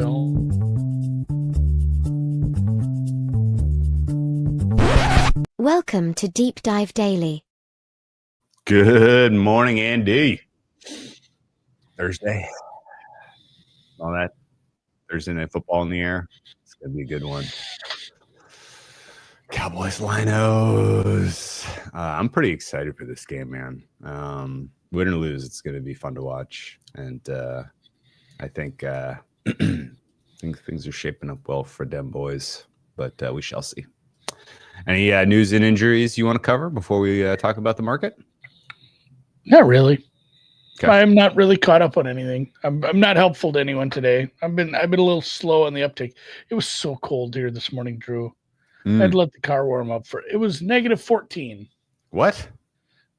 don't. Welcome to Deep Dive Daily. Good morning, Andy. Thursday. All that Thursday night football in the air. It's going to be a good one. Cowboys Linos. I'm pretty excited for this game, man. Win or lose, it's going to be fun to watch. And I think things are shaping up well for them boys, but we shall see. Any news and injuries you want to cover before we talk about the market? Not really. Okay. I'm not really caught up on anything. I'm not helpful to anyone today. I've been a little slow on the uptake. It was so cold here this morning, Drew. I'd let the car warm up it was -14. What?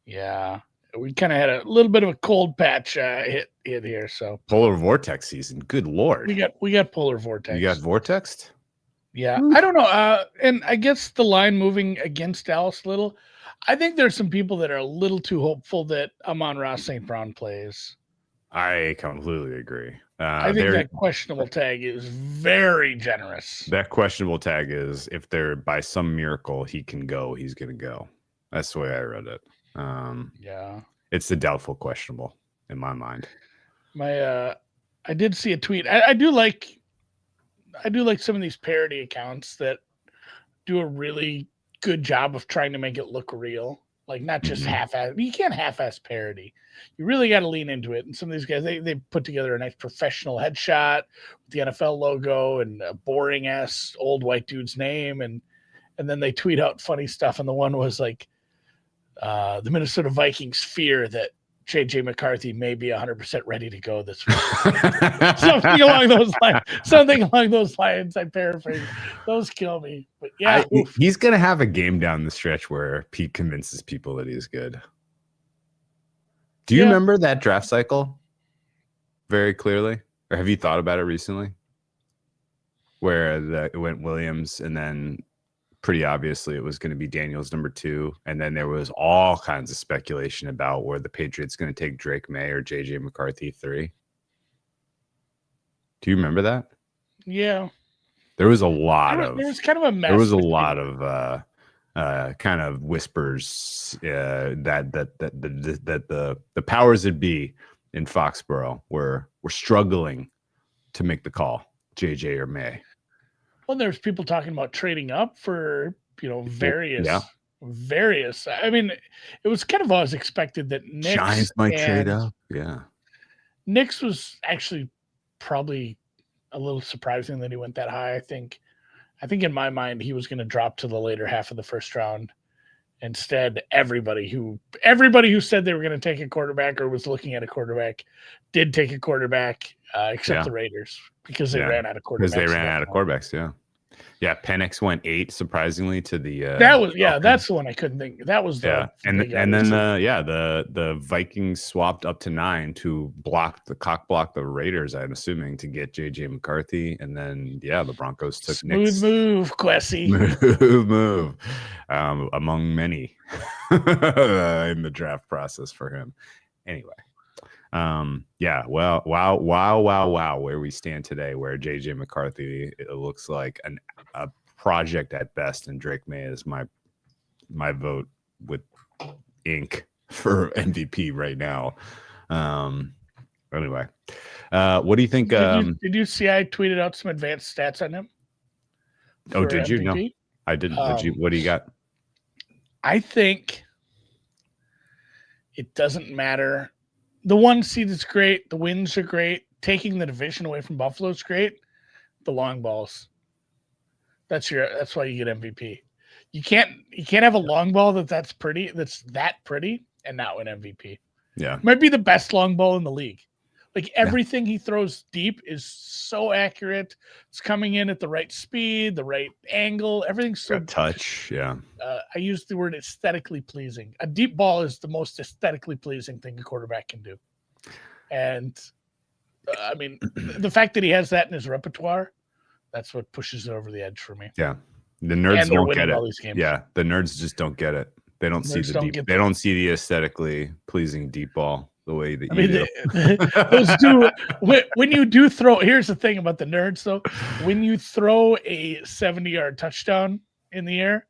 Yeah. We kind of had a little bit of a cold patch hit here. So Polar vortex season. Good Lord. we got polar vortex. You got vortexed? Yeah. I don't know. And I guess the line moving against Dallas a little. I think there's some people that are a little too hopeful that Amon-Ra St. Brown plays. I completely agree. I think that questionable tag is very generous. That questionable tag is if there by some miracle he can go, he's going to go. That's the way I read it. Yeah, it's the doubtful questionable in my mind. I did see a tweet. I do like some of these parody accounts that do a really good job of trying to make it look real. Like not just half-ass. You can't half-ass parody. You really got to lean into it. And some of these guys, they put together a nice professional headshot with the NFL logo and a boring ass old white dude's name, and then they tweet out funny stuff. And the one was like, the Minnesota Vikings fear that J.J. McCarthy may be 100% ready to go this week. Something along those lines. I paraphrase. Those kill me. But yeah, he's going to have a game down the stretch where Pete convinces people that he's good. Do you remember that draft cycle very clearly? Or have you thought about it recently? Where it went Williams and then pretty obviously it was going to be Daniels number 2. And then there was all kinds of speculation about where the Patriots going to take Drake May or JJ McCarthy 3. Do you remember that? Yeah. There was a lot of, there was kind of a mess. There was a lot of kind of whispers that the powers that be in Foxborough were struggling to make the call, JJ or May. Well, there's people talking about trading up for, various. I mean, it was kind of always expected that Knicks Giants might trade up. Yeah. Knicks was actually probably a little surprising that he went that high. I think in my mind, he was going to drop to the later half of the first round. Instead, everybody who said they were going to take a quarterback or was looking at a quarterback did take a quarterback, except the Raiders because they ran out of quarterbacks. Because they ran out of quarterbacks, yeah. Penix went 8 surprisingly to the. That's the one I couldn't think. That was the and then the Vikings swapped up to 9 to block the Raiders. I'm assuming to get JJ McCarthy, and then the Broncos took smooth move, Quessy. move, among many in the draft process for him. Anyway. Wow, where we stand today, where JJ McCarthy, it looks like a project at best, and Drake May is my vote with ink for MVP right now. Anyway, what do you think? Did you see I tweeted out some advanced stats on him? Oh, did you? No, I didn't. What do you got? I think it doesn't matter. The 1 seed is great. The wins are great. Taking the division away from Buffalo is great. The long balls. That's why you get MVP. You can't have a long ball that's pretty and not win MVP. Yeah. Might be the best long ball in the league. Like everything he throws deep is so accurate. It's coming in at the right speed, the right angle. Everything's so good touch. Yeah. I use the word aesthetically pleasing. A deep ball is the most aesthetically pleasing thing a quarterback can do. And I mean, the fact that he has that in his repertoire, that's what pushes it over the edge for me. Yeah. The nerds don't get it. Yeah. The nerds just don't get it. They don't see the deep. They don't see the aesthetically pleasing deep ball. the way that I you mean, do. those do when you do throw. Here's the thing about the nerds, though. When you throw a 70-yard touchdown in the air,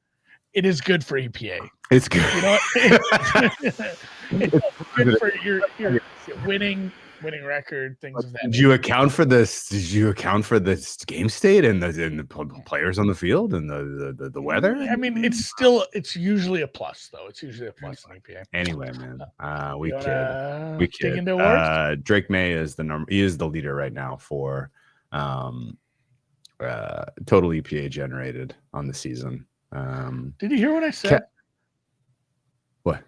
it is good for EPA. It's good. You know, it's good for your winning record, things of that. Did you account for this? Did you account for the game state and the players on the field and the weather? I mean, it's usually a plus, though. It's usually a plus in EPA. Anyway, man, we You kid. wanna We dig kid. into awards? Drake May is he is the leader right now for total EPA generated on the season. Did you hear what I said? What?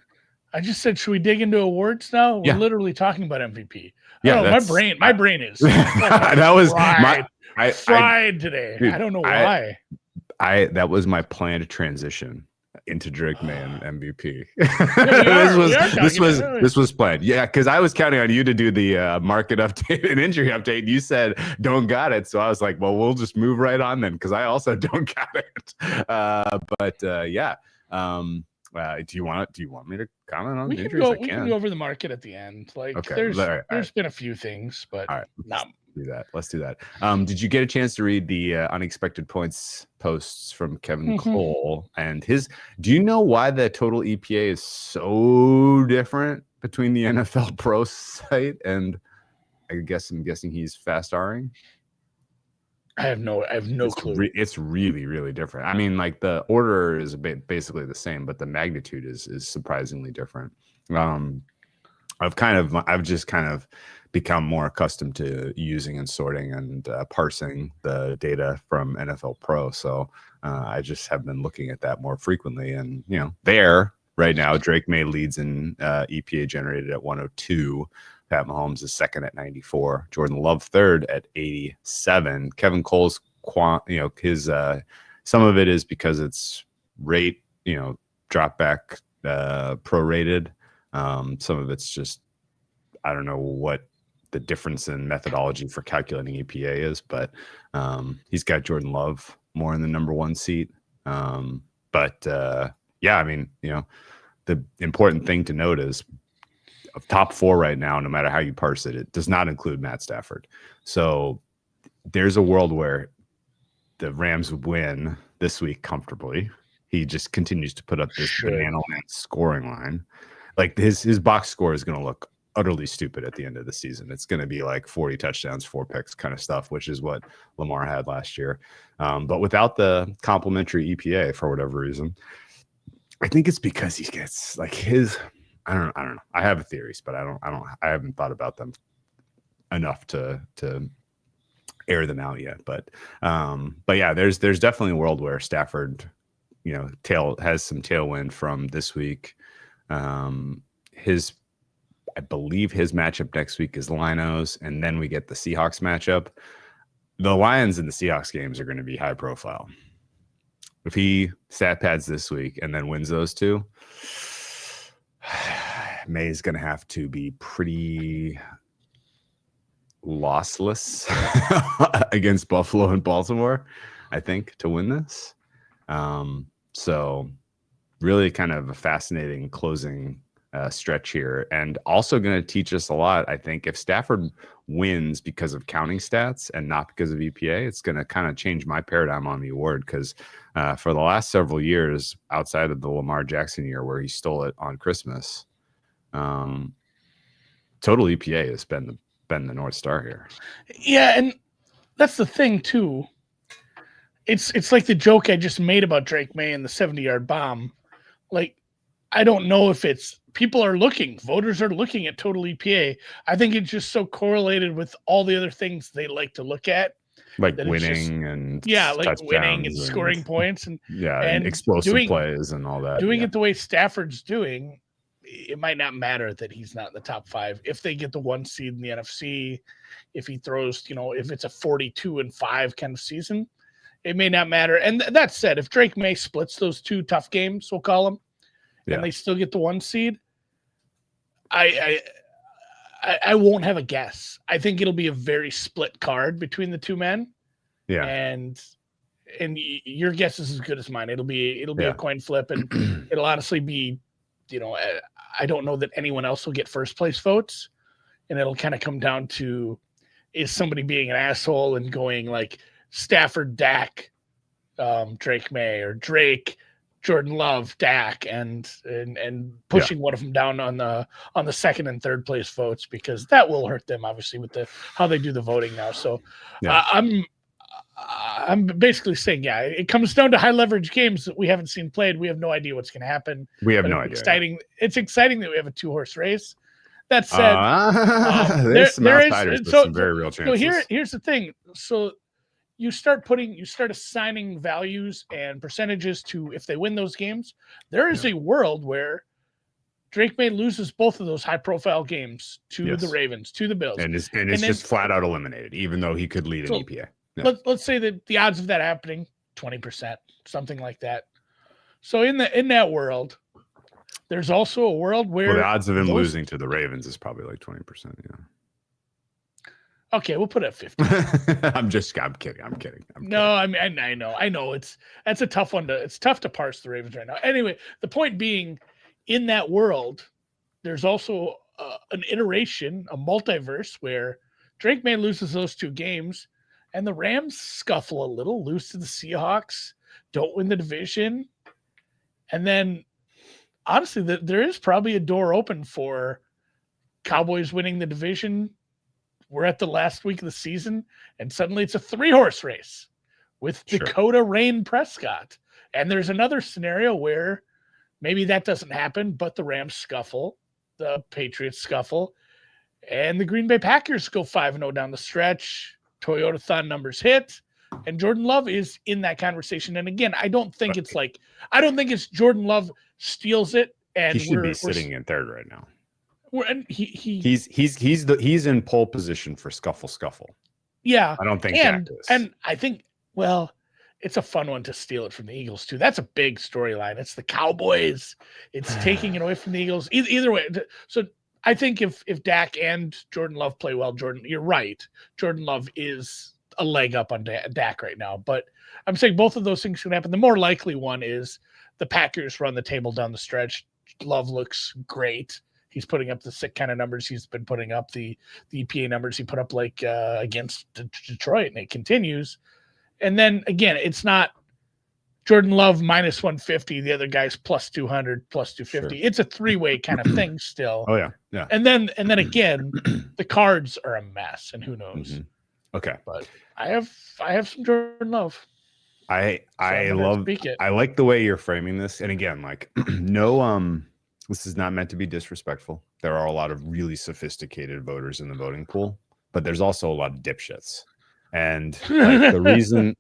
I just said, should we dig into awards now? We're Yeah. literally talking about MVP. Yeah, my brain is that was fried today. Dude, I don't know why. That was my planned transition into Drake May and MVP. This was planned. Yeah, because I was counting on you to do the market update and injury update. You said don't got it, so I was like, well, we'll just move right on then, because I also don't got it. Yeah. Do you want me to comment on injuries? We can go over the market at the end. Like, okay. There's been a few things, but all right. Let's do that. Did you get a chance to read the unexpected points posts from Kevin Cole and his? Do you know why the total EPA is so different between the NFL Pro site and I'm guessing he's fast R-ing? I have no clue. It's really, really different. I mean, like the order is basically the same, but the magnitude is surprisingly different. I've just kind of become more accustomed to using and sorting and parsing the data from NFL Pro. So I just have been looking at that more frequently. And, there right now, Drake May leads in EPA generated at 102. Pat Mahomes is second at 94. Jordan Love third at 87. Kevin Cole's his some of it is because it's rate, drop back prorated. Some of it's just I don't know what the difference in methodology for calculating EPA is, but he's got Jordan Love more in the number one seat. Yeah, I mean, the important thing to note is of top four right now, no matter how you parse it, it does not include Matt Stafford. So there's a world where the Rams win this week comfortably. He just continues to put up this banana land scoring line. Like his box score is going to look utterly stupid at the end of the season. It's going to be like 40 touchdowns, 4 picks kind of stuff, which is what Lamar had last year. But without the complimentary EPA for whatever reason, I think it's because he gets like I don't know. I have theories, but I haven't thought about them enough to air them out yet. But yeah, there's definitely a world where Stafford, has some tailwind from this week. I believe his matchup next week is Lions, and then we get the Seahawks matchup. The Lions and the Seahawks games are going to be high profile. If he stat pads this week and then wins those two, May is going to have to be pretty lossless against Buffalo and Baltimore, I think, to win this. So really kind of a fascinating closing stretch here, and also going to teach us a lot. I think if Stafford wins because of counting stats and not because of EPA, it's going to kind of change my paradigm on the award, because for the last several years, outside of the Lamar Jackson year where he stole it on Christmas, total EPA has been the North Star here. Yeah, and that's the thing too. It's like the joke I just made about Drake May and the 70-yard bomb. Like, I don't know if voters are looking at total EPA. I think it's just so correlated with all the other things they like to look at. Like winning and winning and scoring points and explosive plays and all that. Doing it the way Stafford's doing, it might not matter that he's not in the top 5. If they get the 1 seed in the NFC, if he throws, if it's a 42-5 kind of season, it may not matter. And that said, if Drake May splits those 2 tough games, we'll call them, and they still get the 1 seed, I won't have a guess. I think it'll be a very split card between the 2 men. Yeah. And your guess is as good as mine. It'll be a coin flip, and it'll honestly be, I don't know that anyone else will get first place votes, and it'll kind of come down to, is somebody being an asshole and going like Stafford, Dak, Drake May, or Drake, Jordan Love, Dak, and pushing one of them down on the second and third place votes, because that will hurt them obviously with how they do the voting now. So I'm basically saying, it comes down to high leverage games that we haven't seen played. We have no idea what's going to happen. We have no idea. Exciting. It's exciting that we have a 2-horse race. That said, there's some outsiders with some very real chances. So here's the thing. So you start assigning values and percentages to if they win those games. There is a world where Drake May loses both of those high profile games to the Ravens, to the Bills. And it's just flat out eliminated, even though he could lead an EPA. Yeah. Let's say that the odds of that happening, 20%, something like that. So in that world, there's also a world where the odds of him losing to the Ravens is probably like 20%. Yeah. Okay, we'll put it at 50. I'm kidding. No, I mean, I know that's a tough one it's tough to parse the Ravens right now. Anyway, the point being, in that world, there's also an iteration, a multiverse where Drake May loses those 2 games and the Rams scuffle a little, lose to the Seahawks, don't win the division. And then honestly, there is probably a door open for Cowboys winning the division. We're at the last week of the season, and suddenly it's a 3-horse race with Dakota Rain Prescott. And there's another scenario where maybe that doesn't happen, but the Rams scuffle, the Patriots scuffle, and the Green Bay Packers go 5-0 down the stretch. Toyota-thon numbers hit, and Jordan Love is in that conversation. And again, I don't think it's Jordan Love steals it, and he should be sitting in third right now. And he's in pole position for scuffle. Yeah, I don't think Dak is. And I think, it's a fun one to steal it from the Eagles too. That's a big storyline. It's the Cowboys. It's taking it away from the Eagles. Either way. So I think if Dak and Jordan Love play well, you're right. Jordan Love is a leg up on Dak right now. But I'm saying both of those things can happen. The more likely one is the Packers run the table down the stretch. Love looks great. He's putting up the sick kind of numbers he's been putting up, the EPA numbers he put up against Detroit, and it continues. And then again, it's not Jordan Love minus 150, the other guy's plus 200, plus 250. Sure. It's a 3-way kind of thing still. Oh yeah. And then again, the cards are a mess, and who knows. Mm-hmm. Okay. But I have some Jordan Love. I like the way you're framing this. And again, this is not meant to be disrespectful. There are a lot of really sophisticated voters in the voting pool, but there's also a lot of dipshits. And the reason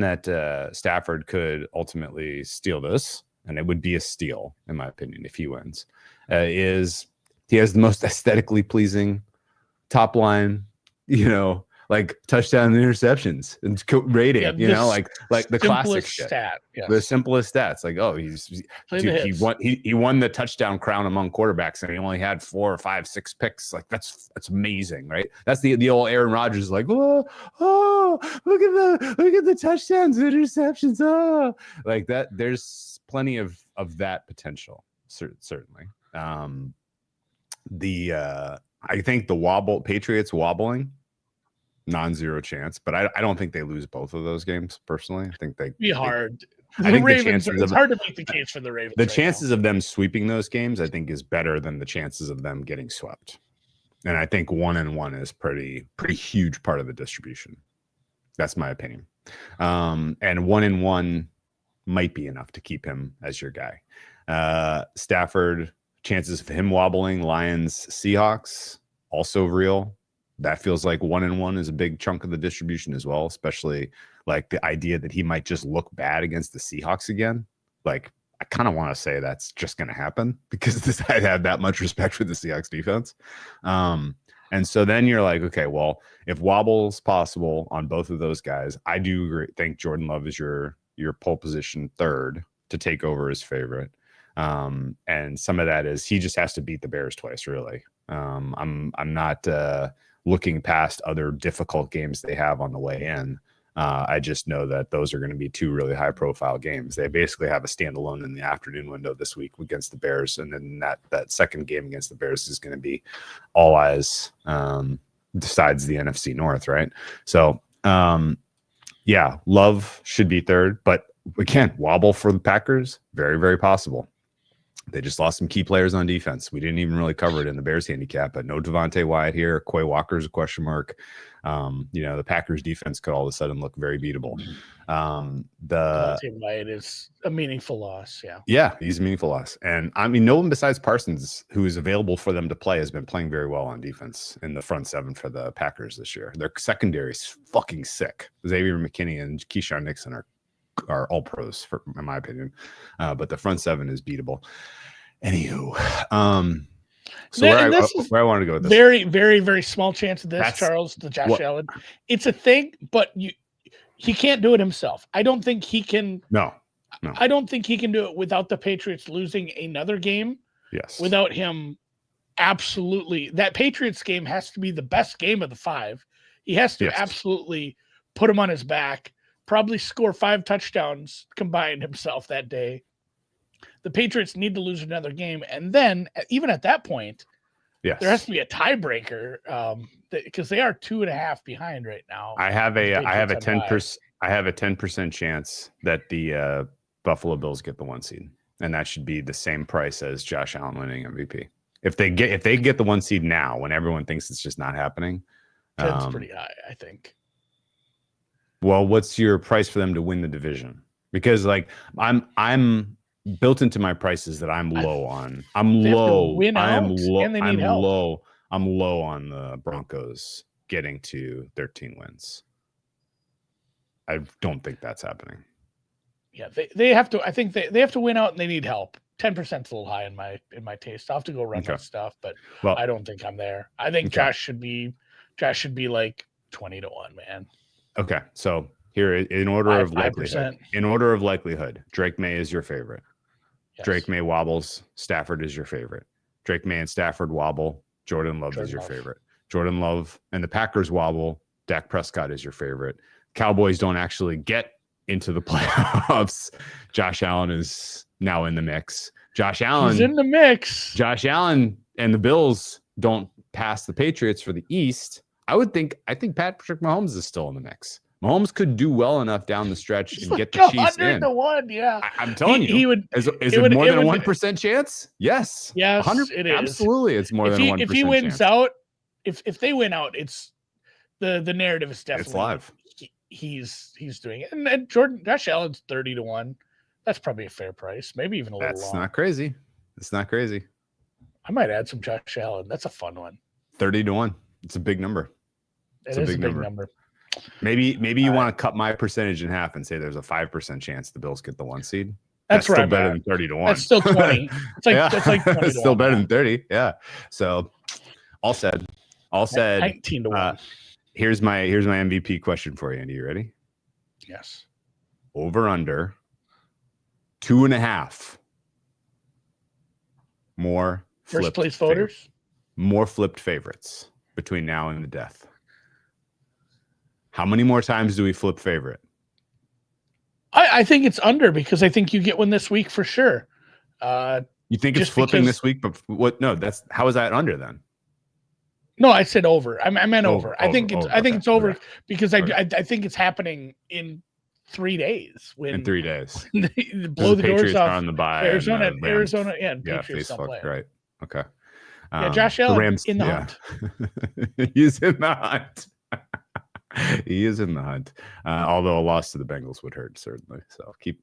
that Stafford could ultimately steal this, and it would be a steal in my opinion if he wins, is he has the most aesthetically pleasing top line, like touchdown and interceptions and rating, like the classic stat, the simplest stats. Like, he won the touchdown crown among quarterbacks, and he only had 4 or 5, 6 picks. Like that's amazing, right? That's the old Aaron Rodgers, like, look at the touchdowns, interceptions, like that. There's plenty of that potential, certainly. I think the Patriots wobbling. Non-zero chance, but I don't think they lose both of those games personally. I think they be hard. It's hard to make the case for the Ravens. The chances of them sweeping those games, I think, is better than the chances of them getting swept. And I think 1-1 is pretty huge part of the distribution. That's my opinion. And 1-1 might be enough to keep him as your guy. Stafford, chances of him wobbling, Lions, Seahawks, also real. That feels like 1-1 is a big chunk of the distribution as well, especially like the idea that he might just look bad against the Seahawks again. Like, I kind of want to say that's just going to happen because I have that much respect for the Seahawks defense. And so then you're like, okay, well, if wobble's possible on both of those guys, I do think Jordan Love is your pole position third to take over as favorite. And some of that is he just has to beat the Bears twice, really. I'm not looking past other difficult games they have on the way in. I just know that those are going to be two really high profile games. They basically have a standalone in the afternoon window this week against the Bears. And then that second game against the Bears is going to be all eyes, besides the NFC North. Right. So, yeah, Love should be third, but again, wobble for the Packers. Very, very possible. They just lost some key players on defense. We didn't even really cover it in the Bears handicap, but no Devontae Wyatt here. Quay Walker's a question mark. The Packers defense could all of a sudden look very beatable. Devontae Wyatt is a meaningful loss. Yeah, he's a meaningful loss. And I mean, no one besides Parsons who is available for them to play has been playing very well on defense in the front seven for the Packers this year. Their secondary is fucking sick. Xavier McKinney and Keyshawn Nixon are all pros, in my opinion. But the front seven is beatable. Anywho, so where I want to go with this, very, very, very small chance of this, Charles, the Josh Allen. It's a thing, but he can't do it himself. I don't think he can. No. I don't think he can do it without the Patriots losing another game. Yes. Without him, absolutely. That Patriots game has to be the best game of the 5. He has to absolutely put him on his back, probably score 5 touchdowns combined himself that day. The Patriots need to lose another game. And then, even at that point, there has to be a tiebreaker because they are 2.5 behind right now. I have a 10% chance that the Buffalo Bills get the 1 seed, and that should be the same price as Josh Allen winning MVP. If they get the 1 seed now, when everyone thinks it's just not happening, 10's pretty high, I think. Well, what's your price for them to win the division? Because I'm built into my prices that I'm low on. I'm low on the Broncos getting to 13 wins. I don't think that's happening. Yeah, they have to. I think they have to win out, and they need help. 10% is a little high in my taste. I'll have to go run my stuff, but I don't think I'm there. I think Josh should be like 20 to 1, man. Okay, so here in order of likelihood, Drake May is your favorite. Yes. Drake May wobbles. Stafford is your favorite. Drake May and Stafford wobble. Jordan Love is your favorite. Jordan Love and the Packers wobble. Dak Prescott is your favorite. Cowboys don't actually get into the playoffs. Josh Allen is now in the mix. He's in the mix. Josh Allen and the Bills don't pass the Patriots for the East. I think Patrick Mahomes is still in the mix. Mahomes could do well enough down the stretch and get the Chiefs in. 100-1, yeah. I'm telling you, he would. Is it more than a 1% chance? Yes. Yes, it is. Absolutely, it's more than 1%. If he wins out, if they win out, it's the narrative is definitely it's live. He's doing it, and Josh Allen's 30 to 1. That's probably a fair price, maybe even a little. That's not crazy. It's not crazy. I might add some Josh Allen. That's a fun one. 30 to 1. It's a big number. It's a big number. Maybe you want to cut my percentage in half and say there's a 5% chance the Bills get the 1 seed. That's still better than 30 to 1. That's still 20. It's like 20 it's still better than 30. Yeah. So all said. 19 to 1. Here's my MVP question for you, Andy. You ready? Yes. Over under 2.5 more first place voters. More flipped favorites between now and the death. How many more times do we flip favorite? I think it's under because I think you get one this week for sure. You think it's flipping this week? But what? No, how is that under then? No, I said over. I meant over. I think it's over because I think it's happening in 3 days. In 3 days, blow the doors off on the bye. Arizona, and Patriots don't play. Right. Okay. Josh Allen in the hunt. He's in the hunt. He is in the hunt. Although a loss to the Bengals would hurt certainly. So keep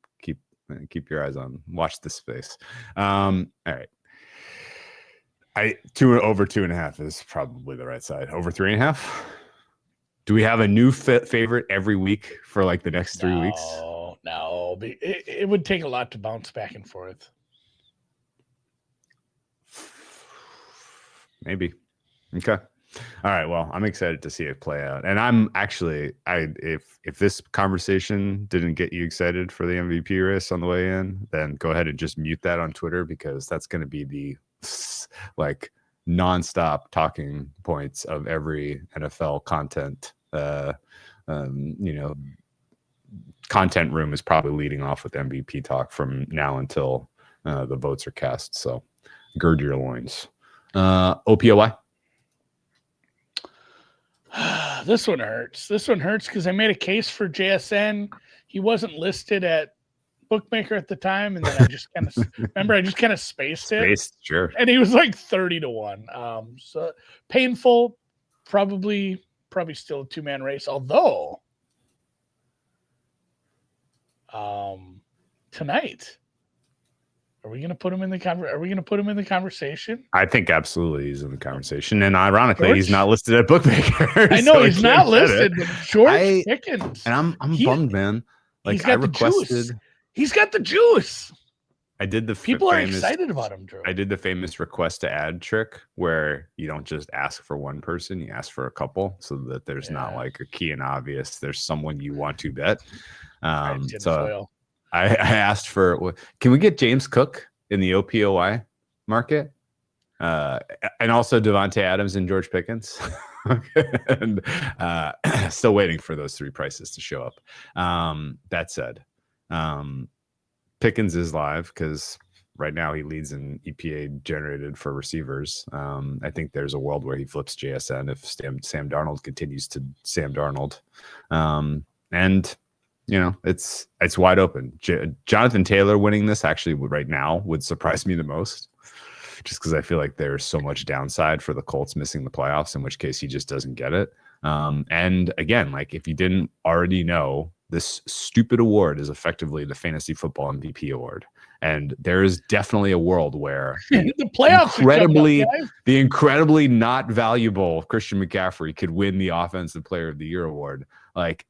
your eyes on. Watch this space. All right. Over 2.5 is probably the right side. Over 3.5. Do we have a new favorite every week for like the next 3 weeks? No. It would take a lot to bounce back and forth. Maybe. Okay. All right. Well, I'm excited to see it play out. And I'm actually, if this conversation didn't get you excited for the MVP race on the way in, then go ahead and just mute that on Twitter because that's going to be the like nonstop talking points of every NFL content, content room is probably leading off with MVP talk from now until the votes are cast. So gird your loins. OPOY. This one hurts. This one hurts because I made a case for JSN. He wasn't listed at Bookmaker at the time, and then I just kind of remember I just kind of spaced it. Sure. And he was like 30-1. So painful, probably still a 2-man race. Although tonight, are we going to put him in the conversation? I think absolutely he's in the conversation, and ironically, he's not listed at Bookmaker. I know so he's not listed, but George Pickens, and I'm bummed, man. Like I requested, he's got the juice. I did the people are excited about him, Drew. I did the famous request to add trick where you don't just ask for one person, you ask for a couple, so that there's not like a key and obvious. There's someone you want to bet. So I asked for, can we get James Cook in the OPOY market? And also Devontae Adams and George Pickens. And still waiting for those 3 prices to show up. That said, Pickens is live because right now he leads in EPA generated for receivers. I think there's a world where he flips JSN if Sam Darnold continues to Sam Darnold. And you know, it's wide open. Jonathan Taylor winning this actually right now would surprise me the most, just because I feel like there's so much downside for the Colts missing the playoffs, in which case he just doesn't get it. And again, like if you didn't already know, this stupid award is effectively the fantasy football MVP award. And there is definitely a world where the playoffs the incredibly not valuable Christian McCaffrey could win the Offensive Player of the Year award. Like,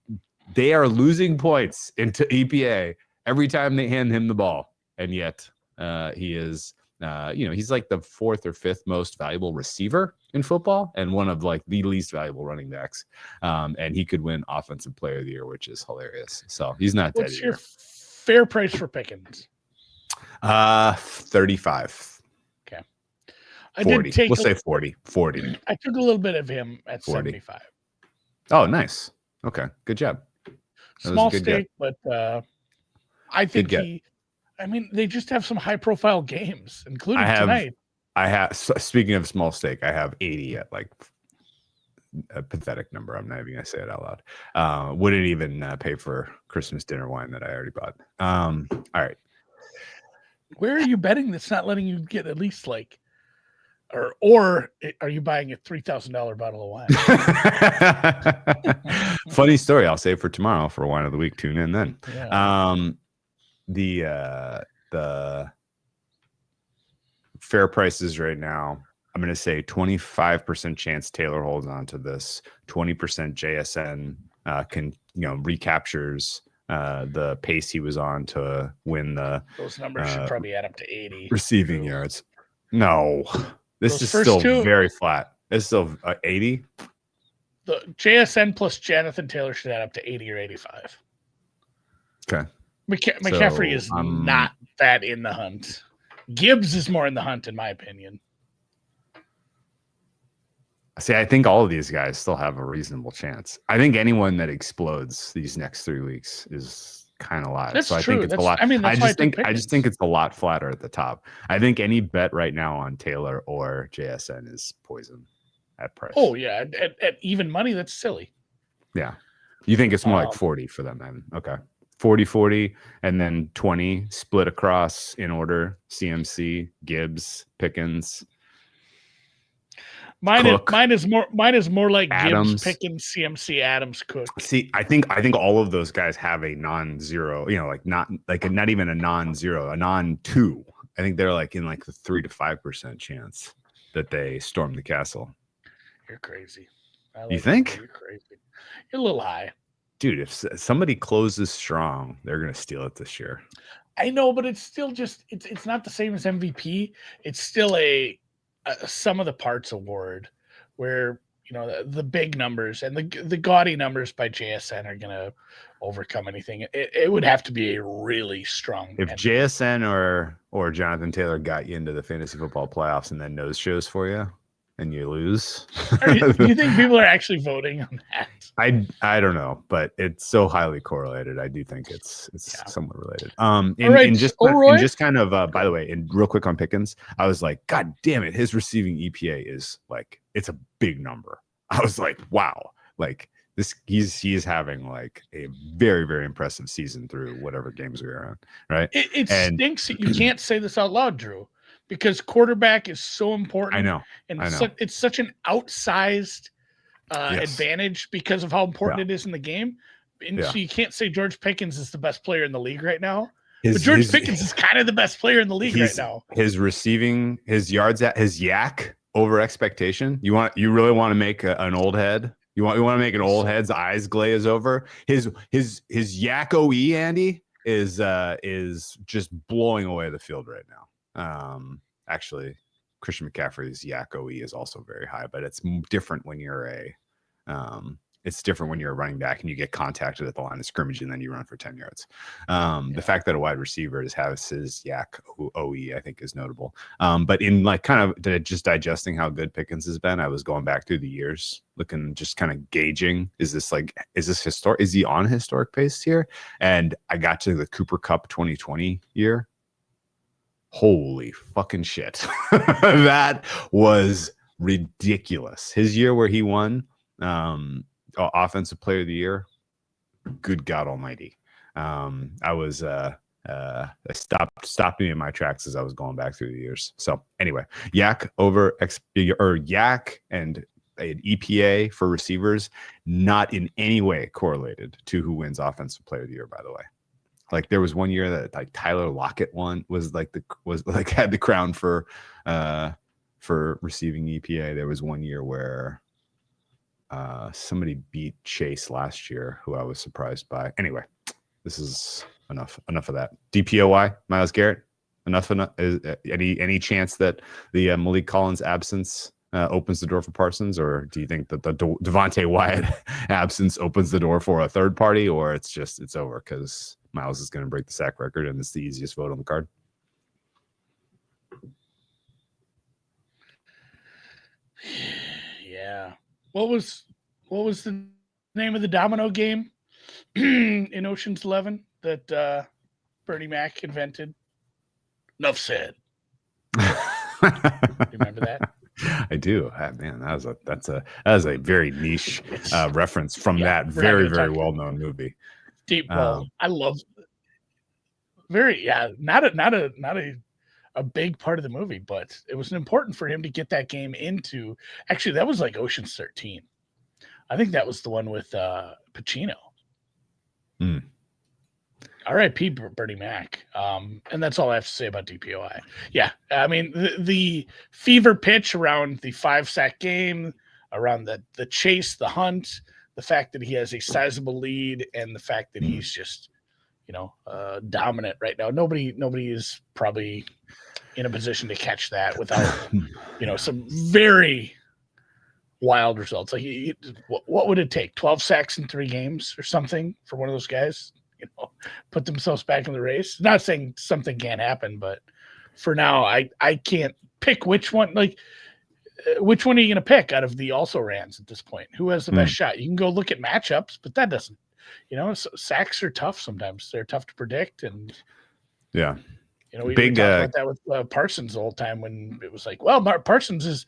they are losing points into EPA every time they hand him the ball. And yet he is, he's like the 4th or 5th most valuable receiver in football and one of like the least valuable running backs. And he could win Offensive Player of the Year, which is hilarious. So he's not dead. What's your fair price for Pickens? 35. Okay. 40. We'll say 40. 40. I took a little bit of him at 40. 75. Oh, nice. Okay. Good job. Small stake, but I think they just have some high-profile games, including tonight. Speaking of small stake, I have 80 at like a pathetic number. I'm not even gonna say it out loud. Wouldn't even pay for Christmas dinner wine that I already bought. All right. Where are you betting that's not letting you get at least like, or are you buying a $3,000 bottle of wine? Funny story. I'll save for tomorrow for Wine of the Week. Tune in then. Yeah. The fair prices right now, I'm going to say 25% chance Taylor holds on to this, 20% JSN recaptures the pace he was on to win those numbers should probably add up to 80 receiving yards. No, this is still very flat. It's still 80. The JSN plus Jonathan Taylor should add up to 80 or 85. Okay. McCaffrey is not that in the hunt. Gibbs is more in the hunt, in my opinion. See, I think all of these guys still have a reasonable chance. I think anyone that explodes these next 3 weeks is kind of live. That's so I true. think it's a lot. I just think it's a lot flatter at the top. I think any bet right now on Taylor or JSN is poison at price. Oh yeah, at even money, that's silly. Yeah, you think it's more like 40 for them then? Okay, 40, and then 20 split across in order: CMC, Gibbs, Pickens. Mine is more like Adams. Gibbs, Pickens, CMC, Adams, Cook. See, I think all of those guys have a non-zero, not even a non-zero, a non-2. I think they're like in like the 3 to 5% chance that they storm the castle. You're crazy. You think? You're crazy. You're a little high. Dude, if somebody closes strong, they're going to steal it this year. I know, but it's still just it's not the same as MVP. It's still a sum of the parts award where the big numbers and the gaudy numbers by JSN are going to overcome anything. It would have to be a really strong. If JSN or Jonathan Taylor got you into the fantasy football playoffs and then nose shows for you, and you lose. Do you think people are actually voting on that? I don't know, but it's so highly correlated. I do think it's somewhat related. All right, And just kind of by the way, and real quick on Pickens, I was like, God damn it, his receiving EPA is like, it's a big number. I was like, wow, like this, he's having like a very, very impressive season through whatever games we were on, right? It stinks that you can't say this out loud, Drew, because quarterback is so important. I know. And it's such an outsized advantage because of how important it is in the game. And so you can't say George Pickens is the best player in the league right now. But George Pickens is kind of the best player in the league right now. His receiving, his yards, his yak over expectation. You really want to make an old head? You want to make an old head's eyes glaze over? His yak OE, Andy, is just blowing away the field right now. Actually, Christian McCaffrey's yak OE is also very high, but it's different when you're a running back and you get contacted at the line of scrimmage and then you run for 10 yards. The fact that a wide receiver has his yak OE, I think, is notable. But in like kind of just digesting how good Pickens has been, I was going back through the years, looking, just kind of gauging, is he on historic pace here? And I got to the Cooper Cup 2020 year. Holy fucking shit. That was ridiculous. His year where he won offensive player of the year, good God almighty. I was I stopped me in my tracks as I was going back through the years. So anyway, yak and an EPA for receivers, not in any way correlated to who wins offensive player of the year, by the way. Like there was one year that like Tyler Lockett had the crown for receiving EPA. There was one year where somebody beat Chase last year, who I was surprised by. Anyway, this is enough of that. DPOY, Myles Garrett, enough. Is any chance that the Malik Collins absence opens the door for Parsons, or do you think that the Devontae Wyatt absence opens the door for a third party, or it's over because Myles is going to break the sack record and it's the easiest vote on the card? Yeah. What was the name of the domino game in Ocean's 11 that Bernie Mac invented? Enough said. Remember that? I do. Man, that is a very niche reference from that very, very well-known movie. Deep. Well, I love not a big part of the movie, but it was important for him to get that game into. Actually, that was like Ocean's 13. I think that was the one with Pacino. R.I.P. Bernie Mac. And that's all I have to say about DPOI. Yeah, I mean the fever pitch around the 5-sack game, around the chase, the hunt, the fact that he has a sizable lead, and the fact that he's just dominant right now. Nobody is probably in a position to catch that without some very wild results. Like what would it take? 12 sacks in 3 games or something for one of those guys? Put themselves back in the race. Not saying something can't happen, but for now, I can't pick which one. Like, which one are you going to pick out of the also rans at this point? Who has the best shot? You can go look at matchups, but that doesn't. Sacks are tough sometimes. They're tough to predict, and yeah. We talked about that with Parsons the whole time when it was like, well, Parsons is,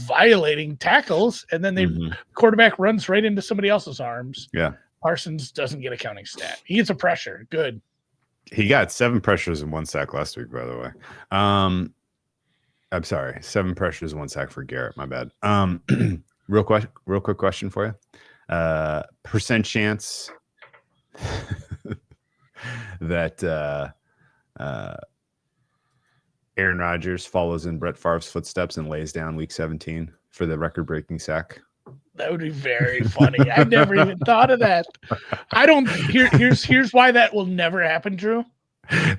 violating tackles, and then quarterback runs right into somebody else's arms. Yeah. Parsons doesn't get a counting stat. He gets a pressure. Good. He got 7 pressures and 1 sack last week, by the way. I'm sorry, 7 pressures and 1 sack for Garrett. My bad. Real quick question for you. Percent chance that Aaron Rodgers follows in Brett Favre's footsteps and lays down Week 17 for the record-breaking sack? That would be very funny. I never even thought of that. Here's why that will never happen, Drew.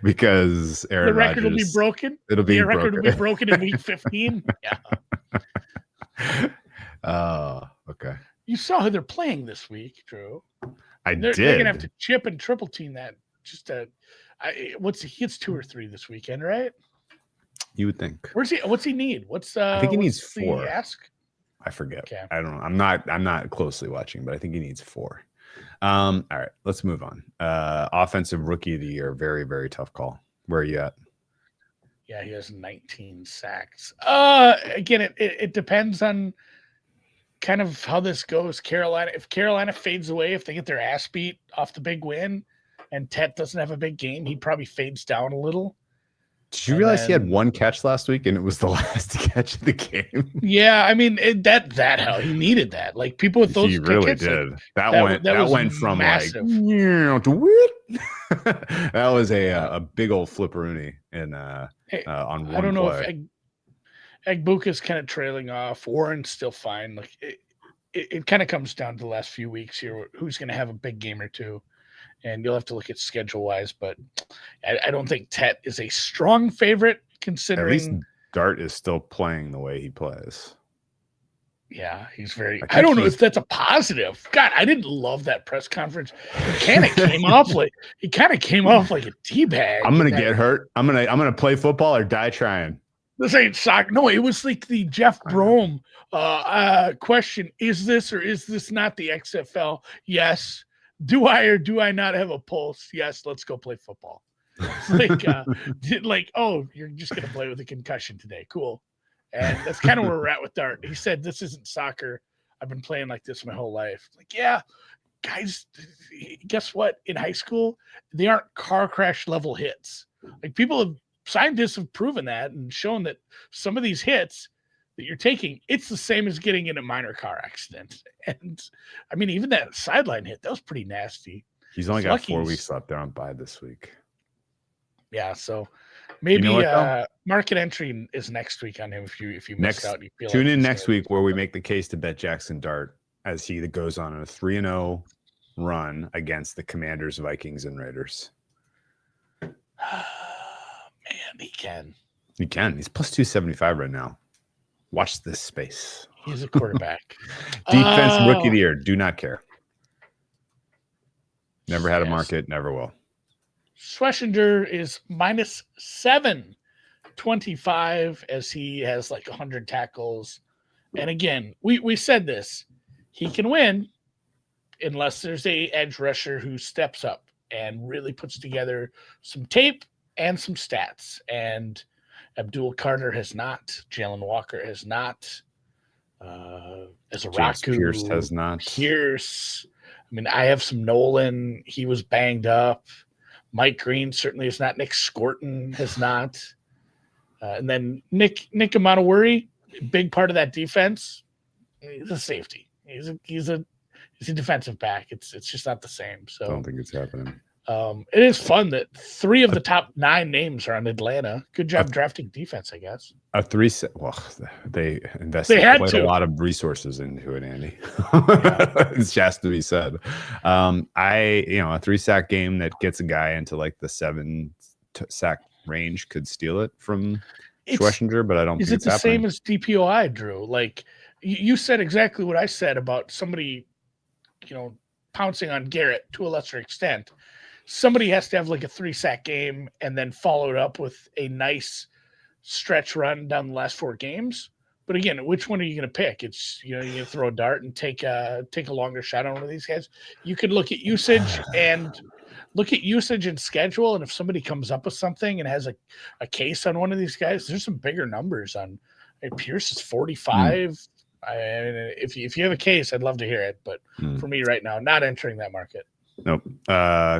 Because the record will be broken. The record will be broken in Week 15. Yeah. Okay. You saw who they're playing this week, Drew. They're gonna have to chip and triple team that. He gets 2 or 3 this weekend, right? You would think. What's he need? I think he needs what's 4. the ask? I forget. Okay. I don't know. I'm not closely watching, but I think he needs 4. All right, let's move on. Offensive rookie of the year, very, very tough call. Where are you at? Yeah, he has 19 sacks. Again, it depends on kind of how this goes. Carolina, if Carolina fades away, if they get their ass beat off the big win, and Tet doesn't have a big game, he probably fades down a little. Did you realize he had 1 catch last week, and it was the last catch of the game? Yeah, I mean that hell he needed that. Like people with those, he really tickets, did. like, that went from massive. Like to what? That was a big old flipperoonie in on one play. I don't know if Agbuka's kind of trailing off. Warren's still fine. Like it kind of comes down to the last few weeks here. Who's going to have a big game or two? And you'll have to look at schedule wise, but I don't think Tet is a strong favorite considering. At least Dart is still playing the way he plays. Yeah, he's very. I don't know if that's a positive. God, I didn't love that press conference. He kind of came off like a teabag. I'm gonna get hurt. I'm gonna play football or die trying. This ain't soccer. No, it was like the Jeff Brome question: is this or is this not the XFL? Yes. Do I or do I not have a pulse? Yes, let's go play football. Oh, you're just going to play with a concussion today. Cool. And that's kind of where we're at with Dart. He said, this isn't soccer. I've been playing like this my whole life. Like, yeah, guys, guess what? In high school, they aren't car crash level hits. Like scientists have proven that and shown that some of these hits that you're taking, it's the same as getting in a minor car accident. And I mean, even that sideline hit, that was pretty nasty. He's only got 4 weeks left. They're on bye this week. Yeah, so maybe market entry is next week on him if you missed out. You feel tune in next week where we make the case to bet Jackson Dart as he goes on a 3-0 run against the Commanders, Vikings, and Raiders. Man, he can. He can. He's plus 275 right now. Watch this space. He's a quarterback. Defense rookie of the year. Do not care. Never had a market. Never will. Schlesinger is minus 725 as he has like 100 tackles. And again, we said this. He can win unless there's a edge rusher who steps up and really puts together some tape and some stats. And Abdul Carter has not. Jalen Walker has not. Pierce has not. Pierce. I mean, I have some Nolan. He was banged up. Mike Green certainly is not. Nick Scorton has not. And then Nick Amonowuri, big part of that defense. He's a safety. He's a defensive back. It's just not the same. So I don't think it's happening. It is fun that 3 of the top 9 names are on Atlanta. Good job drafting defense, I guess. They invested quite a lot of resources into it, Andy. It's just to be said. A 3-sack game that gets a guy into like the 7-sack range could steal it from Schlesinger, but I don't think it's happening. Is it the same as DPOI, Drew? Like you said exactly what I said about somebody, pouncing on Garrett to a lesser extent. Somebody has to have like a 3-sack game and then follow it up with a nice stretch run down the last 4 games. But again, which one are you going to pick? It's, you can throw a dart and take a longer shot on one of these guys. You could look at usage and schedule. And if somebody comes up with something and has a case on one of these guys, there's some bigger numbers on. Pierce is 45. If you have a case, I'd love to hear it. But for me right now, not entering that market. Nope.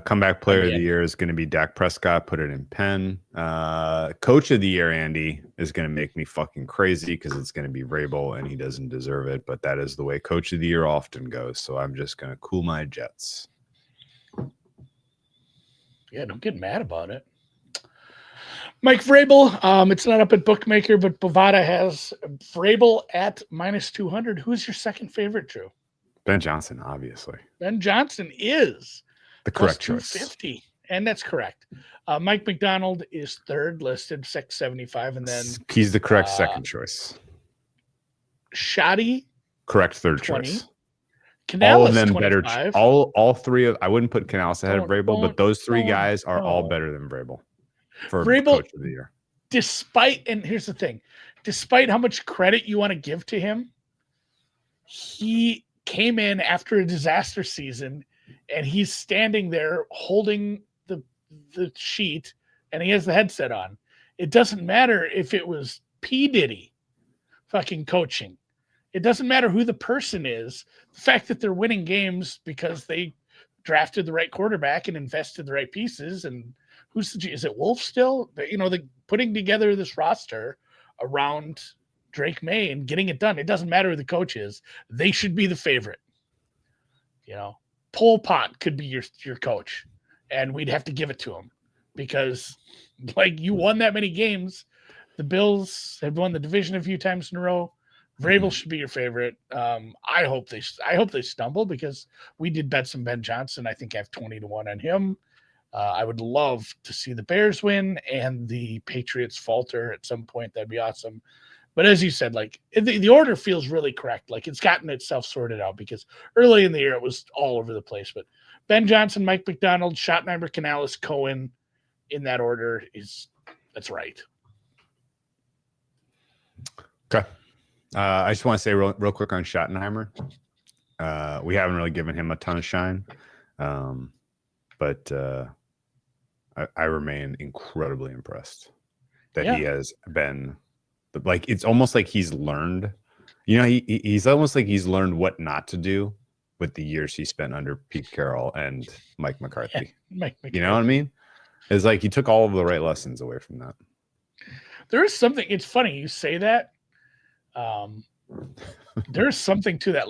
Comeback player of the year is going to be Dak Prescott. Put it in pen. Coach of the year, Andy, is going to make me fucking crazy because it's going to be Vrabel and he doesn't deserve it. But that is the way coach of the year often goes. So I'm just going to cool my jets. Yeah, don't get mad about it. Mike Vrabel, it's not up at Bookmaker, but Bovada has Vrabel at minus 200. Who's your second favorite, Drew? Ben Johnson, obviously. Ben Johnson is the correct choice. 250, and that's correct. Mike McDonald is third, listed 675, and then he's the correct second choice. Shoddy, correct third choice. Canales, all of them 25. better. All 3 of I wouldn't put Canales ahead of Vrabel, but those 3 guys are all better than Vrabel for Vrabel, coach of the year. and here's the thing, despite how much credit you want to give to him, he came in after a disaster season and he's standing there holding the sheet and he has the headset on. It doesn't matter if it was P. Diddy fucking coaching. It doesn't matter who the person is. The fact that they're winning games because they drafted the right quarterback and invested the right pieces. And is it Wolf still? The putting together this roster around Drake May and getting it done. It doesn't matter who the coach is. They should be the favorite. Pol Pot could be your coach, and we'd have to give it to him because, you won that many games. The Bills have won the division a few times in a row. Vrabel should be your favorite. I hope they stumble because we did bet some Ben Johnson. I think I have 20-1 on him. I would love to see the Bears win and the Patriots falter at some point. That'd be awesome. But as you said, the order feels really correct. It's gotten itself sorted out because early in the year it was all over the place. But Ben Johnson, Mike McDonald, Schottenheimer, Canales, Cohen, in that order that's right. Okay. I just want to say real quick on Schottenheimer. We haven't really given him a ton of shine, but I remain incredibly impressed that he has been it's almost like he's learned. He's almost like he's learned what not to do with the years he spent under Pete Carroll and Mike McCarthy. Mike McCarthy. You know what I mean? It's like he took all of the right lessons away from that. There is something. It's funny you say that. There's something to that,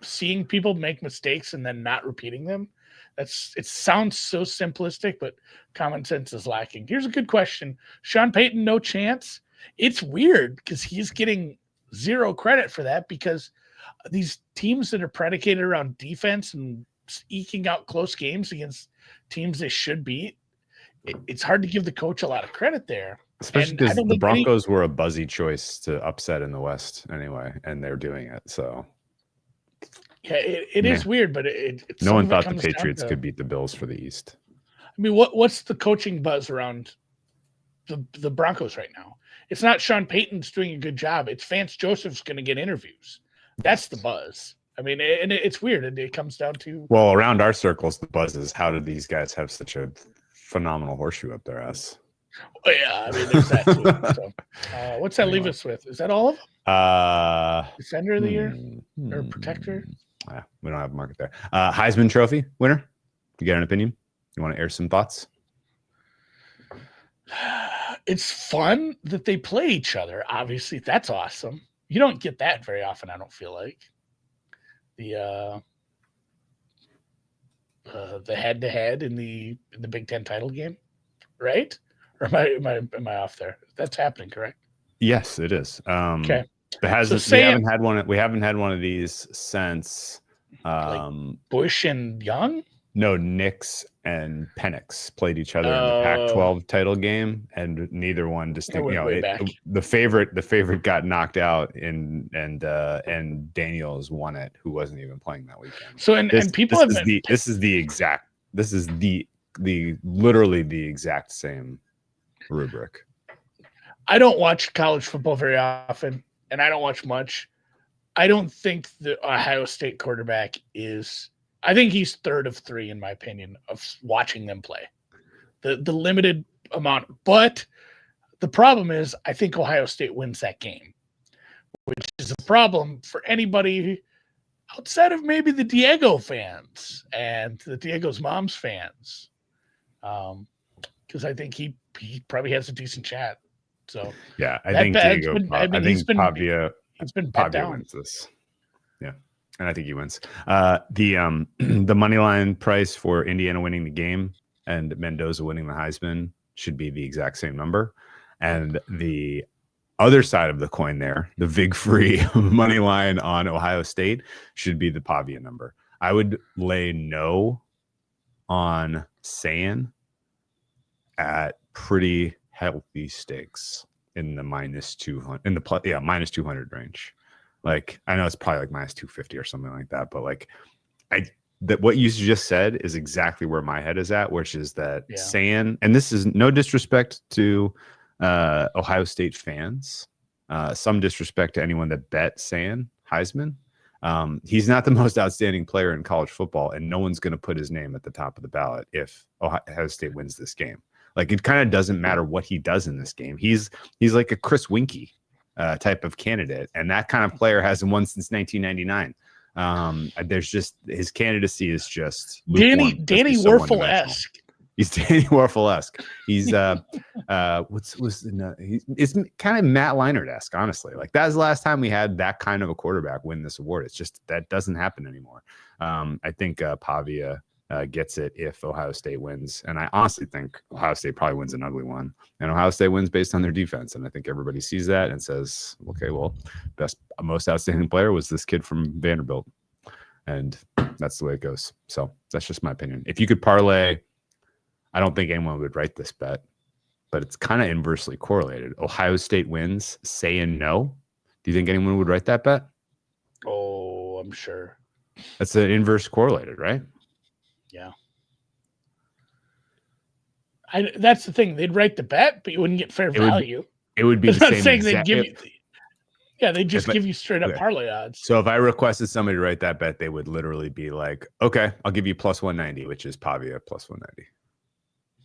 seeing people make mistakes and then not repeating them. It sounds so simplistic, but common sense is lacking. Here's a good question. Sean Payton, no chance. It's weird because he's getting zero credit for that because these teams that are predicated around defense and eking out close games against teams they should beat, it's hard to give the coach a lot of credit there. Especially because the Broncos were a buzzy choice to upset in the West anyway, and they're doing it. So, yeah, it is weird, but it's no one thought the Patriots could beat the Bills for the East. I mean, what's the coaching buzz around the Broncos right now? It's not Sean Payton's doing a good job. It's Vance Joseph's going to get interviews. That's the buzz. I mean, and it's weird. And it comes down to around our circles, the buzz is how did these guys have such a phenomenal horseshoe up their ass? Oh, yeah, I mean, there's that too. So, what's that leave us with? Is that all of them? Defender of the year or protector? We don't have a market there. Heisman Trophy winner. You got an opinion? You want to air some thoughts? It's fun that they play each other. Obviously, that's awesome. You don't get that very often. I don't feel like the head-to-head in the Big Ten title game, right? Or am I off there? That's happening, correct? Yes, it is. Okay. We haven't had one. We haven't had one of these since Bush and Young. No, Knicks and Penix played each other in the Pac-12 title game, and neither one the favorite got knocked out, and Daniels won it, who wasn't even playing that weekend. So this is literally the exact same rubric. I don't watch college football very often, and I don't watch much. I don't think the Ohio State quarterback is. I think he's third of three, in my opinion, of watching them play. The limited amount. But the problem is I think Ohio State wins that game, which is a problem for anybody outside of maybe the Diego fans and the Diego's mom's fans. Because I think he probably has a decent chat. So yeah, he's been Pavia down. Wins this. Yeah. And I think he wins. The money line price for Indiana winning the game and Mendoza winning the Heisman should be the exact same number. And the other side of the coin there, the Vig Free money line on Ohio State should be the Pavia number. I would lay no on Saiyan at pretty healthy stakes in the minus 200 minus 200 range. Like, I know it's probably like minus 250 or something like that, but what you just said is exactly where my head is at, which is that Saiyan, and this is no disrespect to Ohio State fans. Some disrespect to anyone that bet saying Heisman. He's not the most outstanding player in college football, and no one's going to put his name at the top of the ballot if Ohio State wins this game. Like, it kind of doesn't matter what he does in this game. He's like a Chris Winkie type of candidate, and that kind of player hasn't won since 1999. There's just, his candidacy is just Danny Werfel-esque. He's Danny Werfel-esque. He's it's kind of Matt Leinart-esque, honestly. Like, that's the last time we had that kind of a quarterback win this award. It's just that doesn't happen anymore. I think Pavia gets it if Ohio State wins, and I honestly think Ohio State probably wins an ugly one. And Ohio State wins based on their defense, and I think everybody sees that and says, "Okay, well, most outstanding player was this kid from Vanderbilt," and that's the way it goes. So that's just my opinion. If you could parlay. I don't think anyone would write this bet, but it's kind of inversely correlated. Ohio State wins, saying no. Do you think anyone would write that bet? Oh, I'm sure. That's an inverse correlated, right? Yeah. That's the thing. They'd write the bet, but you wouldn't get fair value. It would be the same. Saying they'd give you. Yeah, they just give you straight up parlay odds. So if I requested somebody to write that bet, they would literally be like, "Okay, I'll give you plus 190," which is Pavia plus 190.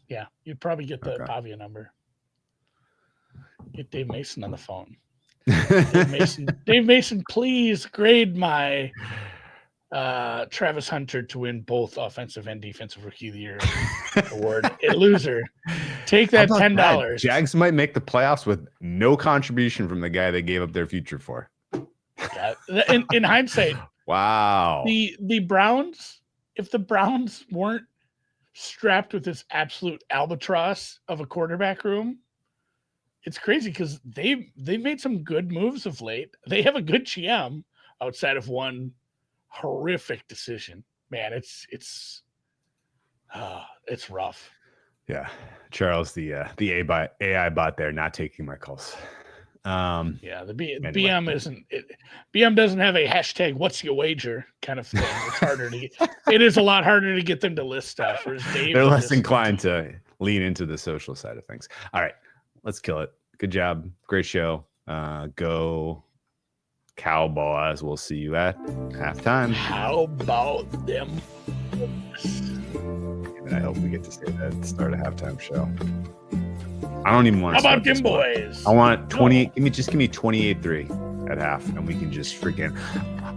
Yeah, you'd probably get the Pavia number. Get Dave Mason on the phone. Dave Mason, please grade my Travis Hunter to win both offensive and defensive rookie of the year award. A loser. Take that $10. Jags might make the playoffs with no contribution from the guy they gave up their future for. Yeah, in hindsight. Wow. The Browns, if the Browns weren't strapped with this absolute albatross of a quarterback room, it's crazy because they made some good moves of late. They have a good GM outside of one horrific decision. Man, it's rough. Yeah, Charles, the AI bot there, not taking my calls. Yeah, the BM BM doesn't have a hashtag "What's your wager" kind of thing. It's harder to get. It is a lot harder to get them to list stuff. They're less inclined to lean into the social side of things. All right, let's kill it. Good job, great show. Go Cowboys. We'll see you at halftime. How about them? And I hope we get to say that at the start of halftime show. I don't even want to. How about them boys? I want 20. No. Give me 28-3 at half, and we can just freaking.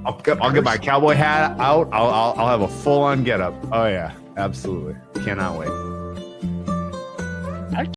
I'll get my cowboy hat out. I'll have a full on get up. Oh yeah, absolutely. Cannot wait.